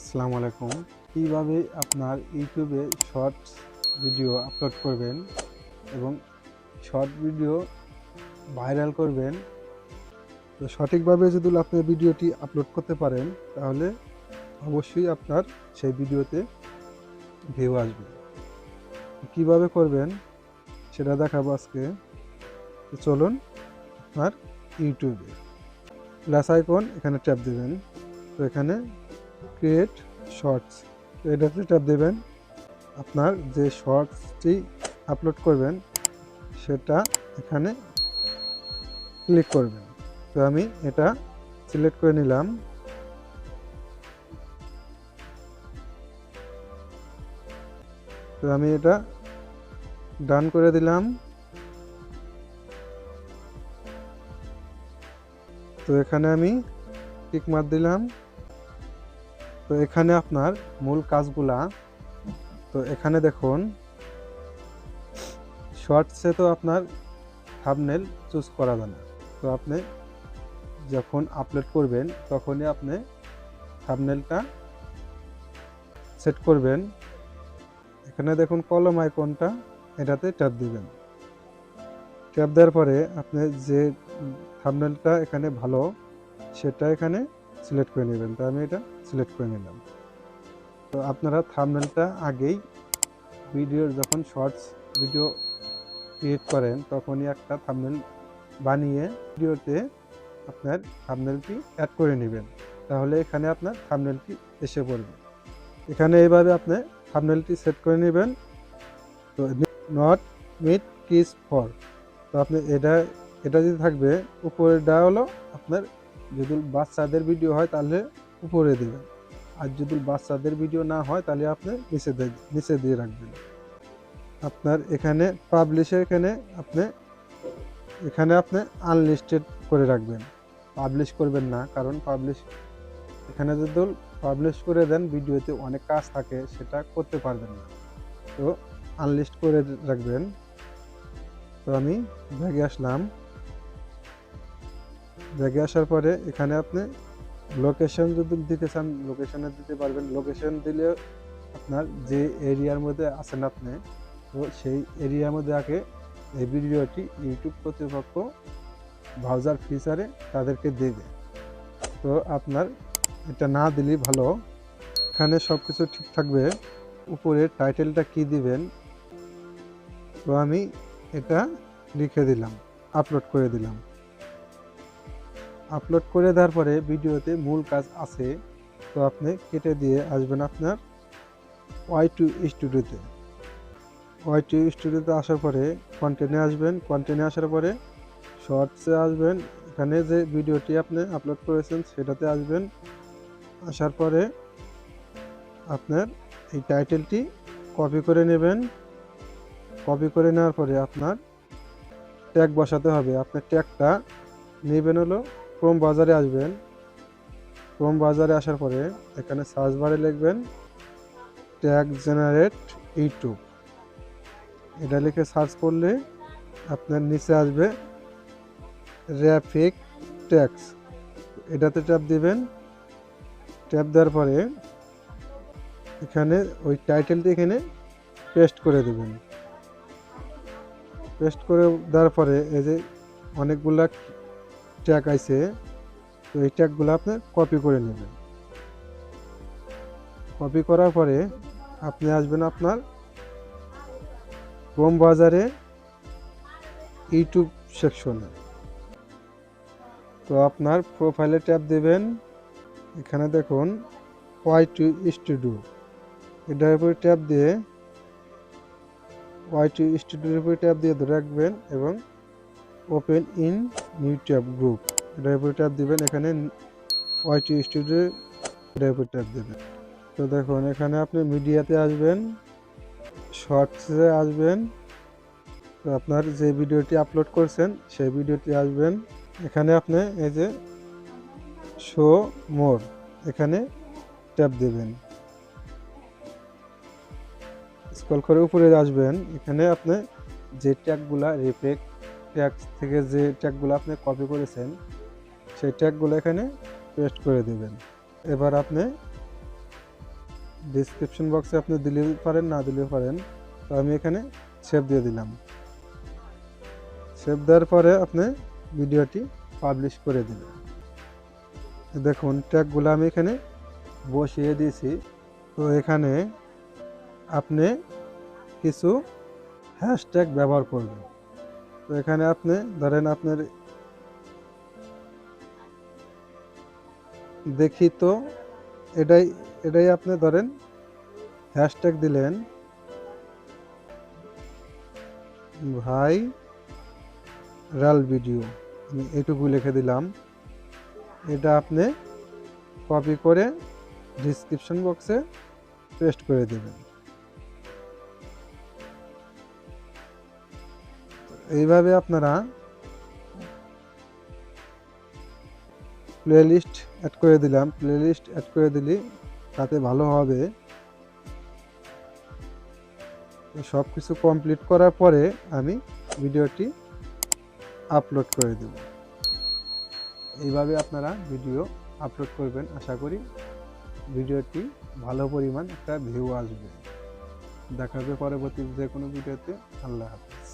আসসালামু আলাইকুম। কিভাবে আপনার ইউটিউবে শর্টস ভিডিও আপলোড করবেন এবং শর্ট ভিডিও ভাইরাল করবেন। তো সঠিকভাবে যদি আপনি ভিডিওটি আপলোড করতে পারেন তাহলে অবশ্যই আপনার সেই ভিডিওতে ভিউ আসবে। কিভাবে করবেন সেটা দেখাবো আজকে। তো চলুন আপনার ইউটিউবে প্লাস আইকন এখানে ট্যাপ দেবেন। তো এখানে ক্রিয়েট শর্টস, তো এটাতে ট্যাপ দেবেন। আপনার যে শর্টসটি আপলোড করবেন সেটা এখানে ক্লিক করবেন। তো আমি এটা সিলেক্ট করে নিলাম। তো আমি এটা ডান করে দিলাম। তো এখানে আমি টিক মার দিলাম। তো এখানে আপনার মূল কাজগুলা, তো এখানে দেখুন শর্টসে তো আপনার থাম্বনেল চুজ করা যায় না। তো আপনি যখন আপলোড করবেন তখনই আপনি থাম্বনেলটা সেট করবেন। এখানে দেখুন কলম আইকনটা, এটাতে ট্যাপ দিবেন। ট্যাপ দেওয়ার পরে আপনি যে থাম্বনেলটা এখানে ভালো সেটা এখানে সিলেক্ট করে নেবেন। তো আমি এটা সিলেক্ট করে নিলাম। তো আপনারা থাম্বনেলটা আগেই ভিডিওর যখন শর্টস ভিডিও ক্রিয়েট করেন তখনই একটা থাম্বনেল বানিয়ে ভিডিওতে আপনার থাম্বনেলটি অ্যাড করে নেবেন, তাহলে এখানে আপনার থাম্বনেলটি এসে পড়বে। এখানে এইভাবে আপনি থাম্বনেলটি সেট করে নেবেন। তো নট মিট কিস ফর, তো আপনি এটা যদি থাকবে উপরেটা হলো আপনার, যদি বাচ্চাদের ভিডিও হয় তাহলে উপরে দেবেন, আর যদি বাচ্চাদের ভিডিও না হয় তাহলে আপনি নিচে দিয়ে রাখবেন। আপনার এখানে পাবলিশের এখানে আপনি আনলিস্টেড করে রাখবেন, পাবলিশ করবেন না, কারণ এখানে যদি পাবলিশ করে দেন ভিডিওতে অনেক কাজ থাকে সেটা করতে পারবেন না। তো আনলিস্ট করে রাখবেন। তো আমি ব্যাগে আসলাম। ব্যাগে আসার পরে এখানে আপনি লোকেশন যদি দিতে চান লোকেশনে দিতে পারবেন। লোকেশন দিলে আপনার যে এরিয়ার মধ্যে আছেন আপনি, তো সেই এরিয়ার মধ্যে আগে এই ভিডিওটি ইউটিউব কর্তৃপক্ষ ব্রাউজার ফিচারে তাদেরকে দেবে। তো আপনার এটা না দিলেই ভালো। এখানে সব কিছু ঠিক থাকবে। উপরে টাইটেলটা কি দিবেন, তো আমি এটা লিখে দিলাম, আপলোড করে দিলাম। আপলোড করে দেওয়ার পরে ভিডিওতে মূল কাজ আছে, তো আপনি কেটে দিয়ে আসবেন আপনার ওয়াই2 স্টুডিওতে। ওয়াই2 স্টুডিওতে আসার পরে কন্টেন্টে আসবেন। কন্টেন্টে আসার পরে শর্টসে আসবেন। এখানে যে ভিডিওটি আপনি আপলোড করেছেন সেটাতে আসবেন। আসার পরে আপনার এই টাইটেলটি কপি করে নেবেন। কপি করে নেওয়ার পরে আপনার ট্যাগ বসাতে হবে। আপনার ট্যাগটা নেবেন হলো ক্রোম বাজারে আসবেন। ক্রোম বাজারে আসার পরে এখানে সার্চ বারে লিখবেন ট্যাগ জেনারেট ইউটিউব। এটা লিখে সার্চ করলে আপনার নিচে আসবে র্যাফিক ট্যাগস, এটাতে ট্যাপ দিবেন। ট্যাপ দেওয়ার পরে এখানে ওই টাইটেলটি এখানে পেস্ট করে দেবেন। পেস্ট করে দেওয়ার পরে এই যে অনেকগুলা ট্যাগ আছে, তো এই ট্যাগগুলো আপনি কপি করে নেবেন। কপি করার পরে আপনি আসবেন আপনার ক্রোম বাজারে ইউটিউব সেকশনে। তো আপনার প্রোফাইলে ট্যাপ দেবেন। এখানে দেখুন ওয়াই2 স্টুডিও, এটার উপরে ট্যাপ দিয়ে ওয়াই2 স্টুডিওর উপরে ট্যাপ দিয়ে ধরে রাখবেন এবং open in new tab group, এটার উপরে ট্যাপ দিবেন। এখানে ওয়াই2 স্টুডিও, এটার উপরে ট্যাপ দেবেন। তো দেখুন এখানে আপনি মিডিয়াতে আসবেন, শর্টসে আসবেন। তো আপনার যে ভিডিওটি আপলোড করছেন সেই ভিডিওটি আসবেন। এখানে আপনি এই যে শো মোর, এখানে ট্যাপ দেবেন। স্ক্রল করে উপরে আসবেন। এখানে আপনি যে ট্যাগগুলা রিফ্লেক্ট ট্যাগ থেকে যে ট্যাগগুলো আপনি কপি করেছেন সেই ট্যাগগুলো এখানে পেস্ট করে দেবেন। এবার আপনি ডিসক্রিপশন বক্সে আপনি দিলেও পারেন, না দিলেও পারেন। তো আমি এখানে সেভ দিয়ে দিলাম। সেভ দেওয়ার পরে আপনি ভিডিওটি পাবলিশ করে দিবেন। দেখুন ট্যাগগুলো আমি এখানে বসিয়ে দিয়েছি। তো এখানে আপনি কিছু হ্যাশট্যাগ ব্যবহার করবেন। তো এখানে আপনি ধরেন আপনার দেখি তো এটাই আপনি ধরেন হ্যাশট্যাগ দিলেন ভাইরাল ভিডিও, আমি এটুকু লিখে দিলাম। এটা আপনি কপি করে ডিসক্রিপশন বক্সে পেস্ট করে দেবেন। এইভাবে আপনারা প্লেলিস্ট অ্যাড করে দিলাম। প্লেলিস্ট অ্যাড করে দিলে তাতে ভালো হবে। সব কিছু কমপ্লিট করার পরে আমি ভিডিওটি আপলোড করে দেব। এইভাবে আপনারা ভিডিও আপলোড করবেন। আশা করি ভিডিওটি ভালো পরিমাণ একটা ভিউ আসবে। দেখা হবে পরবর্তী যে কোনো ভিডিওতে। আল্লাহ হাফেজ।